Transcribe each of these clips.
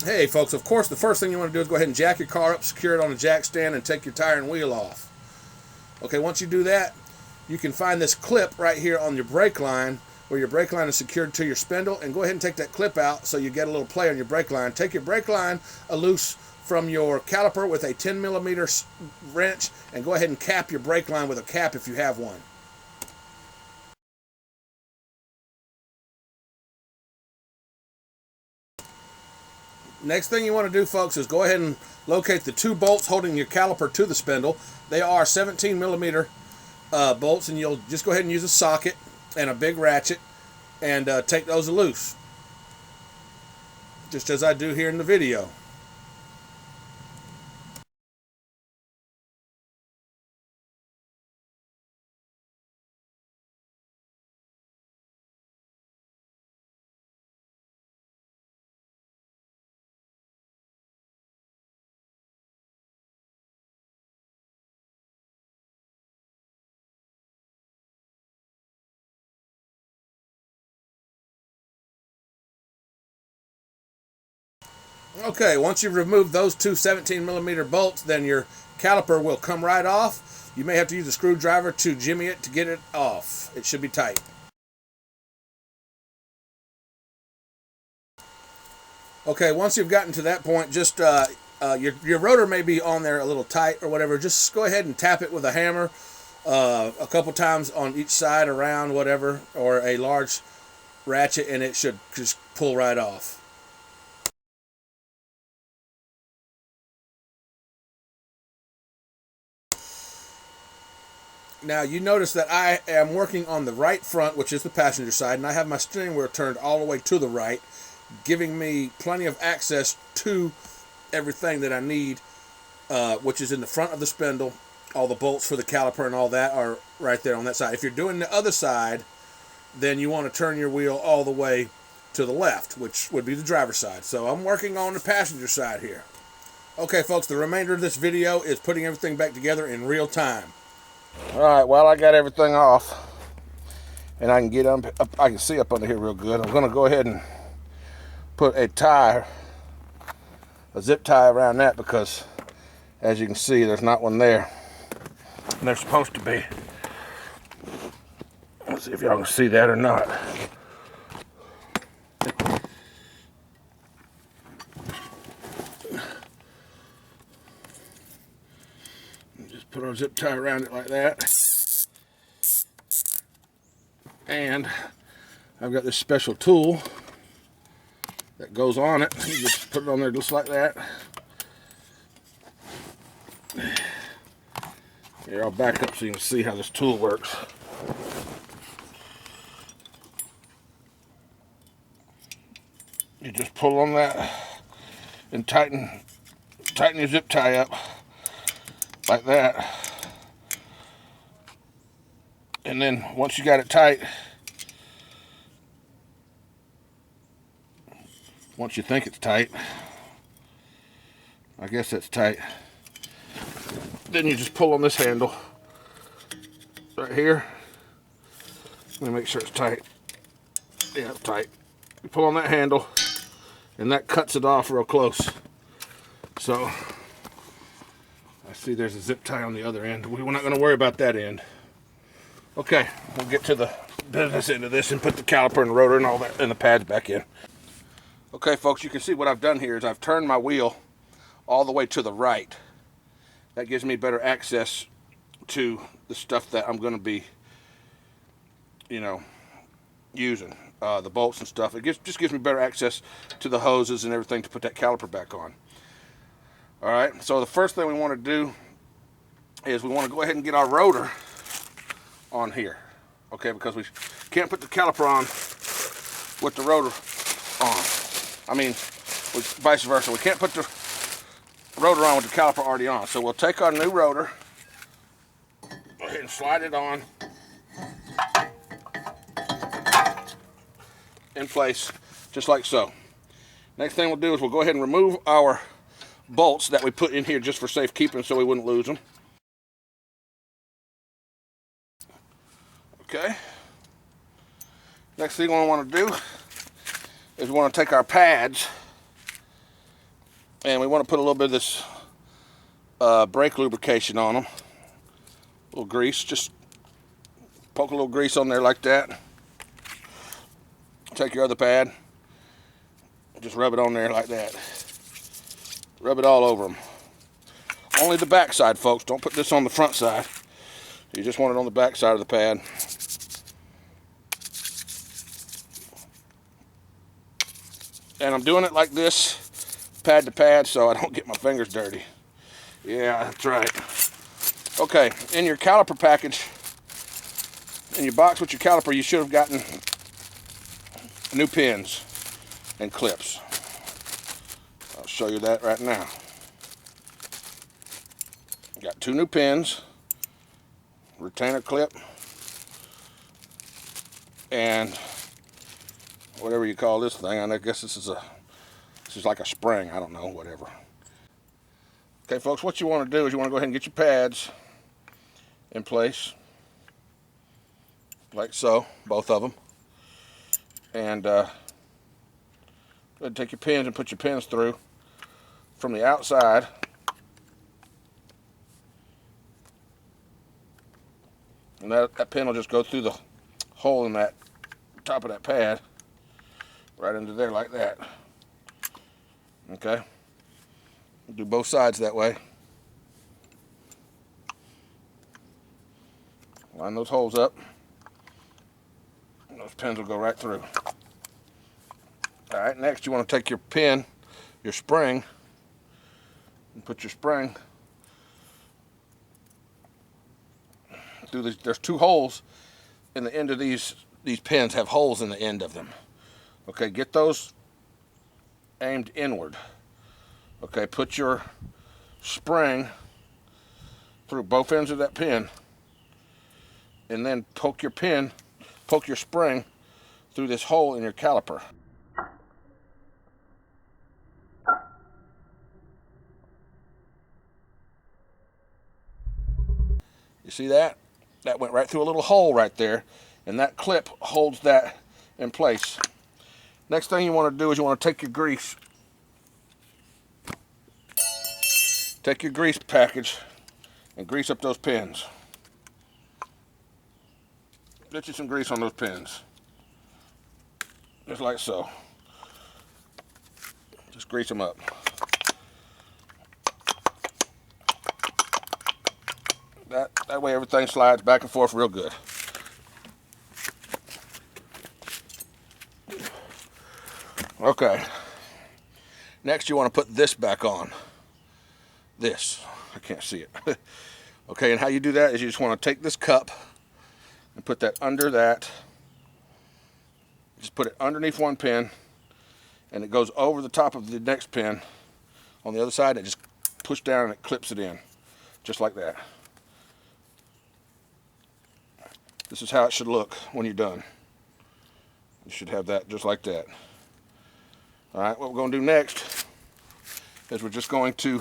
Hey folks, of course the first thing you want to do is go ahead and jack your car up, secure it on a jack stand, and take your tire and wheel off. Okay, once you do that, you can find this clip right here on your brake line where your brake line is secured to your spindle, and go ahead and take that clip out so you get a little play on your brake line. Take your brake line loose from your caliper with a 10 millimeter wrench, and go ahead and cap your brake line with a cap if you have one. Next thing you want to do, folks, is go ahead and locate the two bolts holding your caliper to the spindle. They are 17 millimeter bolts, and you'll just go ahead and use a socket and a big ratchet and take those loose, just as I do here in the video. Okay, once you've removed those two 17 millimeter bolts, then your caliper will come right off. You may have to use a screwdriver to jimmy it to get it off. It should be tight. Okay, once you've gotten to that point, just your rotor may be on there a little tight or whatever. Just go ahead and tap it with a hammer a couple times on each side, around, whatever, or a large ratchet, and it should just pull right off. Now you notice that I am working on the right front, which is the passenger side, and I have my steering wheel turned all the way to the right, giving me plenty of access to everything that I need, which is in the front of the spindle. All the bolts for the caliper and all that are right there on that side. If you're doing the other side, then you want to turn your wheel all the way to the left, which would be the driver's side. So I'm working on the passenger side here. Okay, folks, the remainder of this video is putting everything back together in real time. All right, well, I got everything off, and I can get up, I can see up under here real good. I'm going to go ahead and put a zip tie around that, because as you can see, there's not one there, and they're supposed to be. Let's see if y'all can see that or not. Just put our zip tie around it like that. And I've got this special tool that goes on it. You just put it on there just like that. Here, I'll back up so you can see how this tool works. You just pull on that and tighten your zip tie up like that. And then once you got it tight, once you think it's tight, I guess that's tight, then you just pull on this handle right here. Let me make sure it's tight. Yeah, it's tight. You pull on that handle, and that cuts it off real close. So I see there's a zip tie on the other end. We're not going to worry about that end. Okay, we'll get to the business end of this and put the caliper and the rotor and all that and the pads back in. Okay, folks, you can see what I've done here is I've turned my wheel all the way to the right. That gives me better access to the stuff that I'm going to be, using. The bolts and stuff. It just gives me better access to the hoses and everything to put that caliper back on. Alright, so the first thing we want to do is we want to go ahead and get our rotor on here. Okay, because we can't put the caliper on with the rotor on. I mean, vice versa. We can't put the rotor on with the caliper already on. So we'll take our new rotor, go ahead and slide it on in place, just like so. Next thing we'll do is we'll go ahead and remove our bolts that we put in here just for safekeeping so we wouldn't lose them. Okay. Next thing we want to do is we want to take our pads And we want to put a little bit of this brake lubrication on them. A little grease, just poke a little grease on there like that. Take your other pad, just rub it on there like that. Rub it all over them. Only the back side, folks. Don't put this on the front side. You just want it on the back side of the pad. And I'm doing it like this, pad to pad, so I don't get my fingers dirty. Yeah, that's right. Okay, in your caliper package, in your box with your caliper, you should have gotten new pins and clips. I'll show you that right now. Got 2 new pins, retainer clip, and whatever you call this thing. I guess this is like a spring. I don't know, whatever. Okay, folks, what you want to do is you want to go ahead and get your pads in place, like so, both of them. And go ahead and take your pins and put your pins through from the outside. And that pin will just go through the hole in that top of that pad, right into there like that. Okay? Do both sides that way. Line those holes up. And those pins will go right through. Alright, next you want to take your pin, your spring, and put your spring through these. There's 2 holes in the end of these pins, have holes in the end of them. Okay, get those aimed inward. Okay, put your spring through both ends of that pin, and then poke your spring through this hole in your caliper. You see that? That went right through a little hole right there, and that clip holds that in place. Next thing you want to do is you want to take your grease. Take your grease package and grease up those pins. Get you some grease on those pins. Just like so. Just grease them up. That way everything slides back and forth real good. Okay. Next you want to put this back on. This. I can't see it. Okay, and how you do that is you just want to take this cup and put that under that. Just put it underneath one pin, and it goes over the top of the next pin on the other side, and it just push down and it clips it in. Just like that. This is how it should look when you're done. You should have that just like that. Alright, what we're going to do next is we're just going to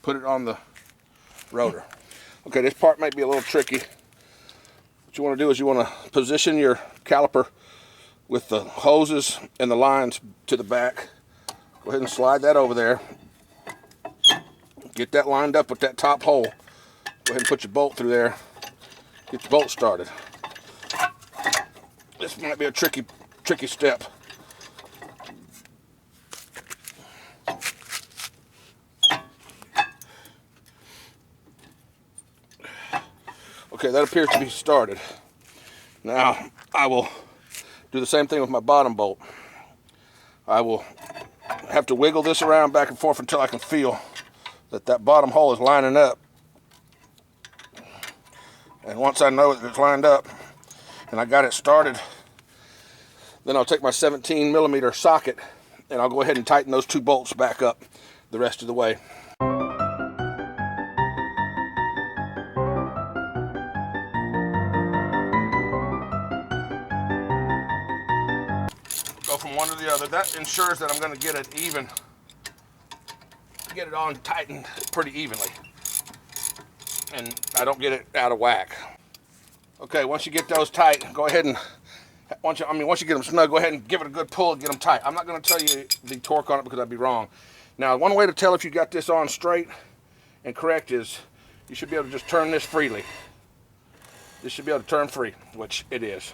put it on the rotor. Okay, this part might be a little tricky. What you want to do is you want to position your caliper with the hoses and the lines to the back. Go ahead and slide that over there. Get that lined up with that top hole. Go ahead and put your bolt through there. Get your bolt started. This might be a tricky step. Okay, that appears to be started. Now, I will do the same thing with my bottom bolt. I will have to wiggle this around back and forth until I can feel that bottom hole is lining up. And once I know that it's lined up and I got it started, then I'll take my 17mm socket and I'll go ahead and tighten those 2 bolts back up the rest of the way. Go from one to the other. That ensures that I'm going to get it even, get it on tightened pretty evenly, and I don't get it out of whack. Okay, once you get those tight, go ahead and once you get them snug, go ahead and give it a good pull and get them tight. I'm not going to tell you the torque on it because I'd be wrong. Now, one way to tell if you got this on straight and correct is you should be able to just turn this freely. This should be able to turn free, which it is.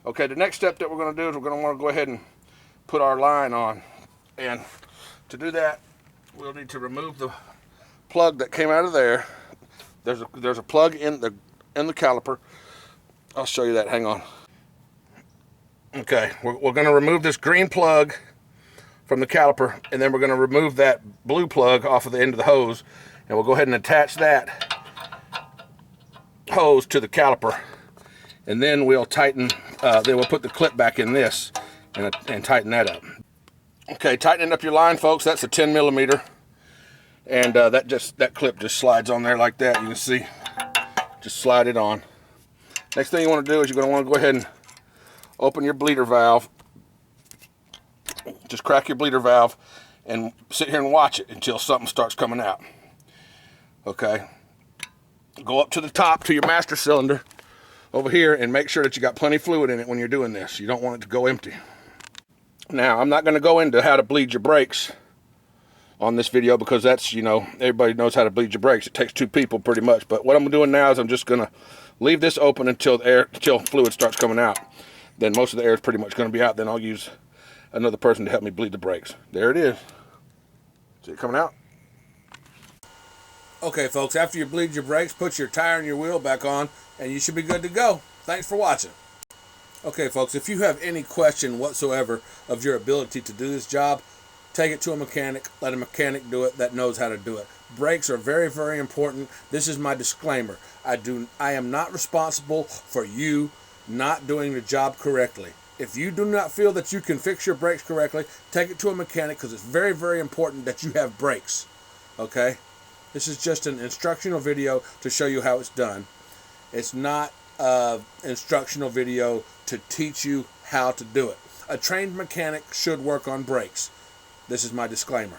Okay, the next step that we're going to do is we're going to want to go ahead and put our line on. And to do that, we'll need to remove the plug that came out of there. There's a plug in the caliper. I'll show you that. Hang on. Okay, we're going to remove this green plug from the caliper, and then we're going to remove that blue plug off of the end of the hose, and we'll go ahead and attach that hose to the caliper, and then we'll tighten. Then we'll put the clip back in this and tighten that up. Okay, tightening up your line, folks. That's a 10 millimeter, and that clip just slides on there like that. You can see, just slide it on. Next thing you want to do is you're going to want to go ahead and open your bleeder valve. Just crack your bleeder valve and sit here and watch it until something starts coming out. Okay. Go up to the top to your master cylinder over here and make sure that you got plenty of fluid in it when you're doing this. You don't want it to go empty. Now, I'm not going to go into how to bleed your brakes on this video because that's, you know, everybody knows how to bleed your brakes. It takes two people pretty much. But what I'm doing now is I'm just going to leave this open until fluid starts coming out. Then most of the air is pretty much going to be out. Then I'll use another person to help me bleed the brakes. There it is. See it coming out? Okay, folks, after you bleed your brakes, put your tire and your wheel back on, and you should be good to go. Thanks for watching. Okay, folks, if you have any question whatsoever of your ability to do this job, take it to a mechanic. Let a mechanic do it that knows how to do it. Brakes are very, very important. This is my disclaimer. I am not responsible for you not doing the job correctly. If you do not feel that you can fix your brakes correctly, take it to a mechanic because it's very, very important that you have brakes. Okay? This is just an instructional video to show you how it's done. It's not an instructional video to teach you how to do it. A trained mechanic should work on brakes. This is my disclaimer.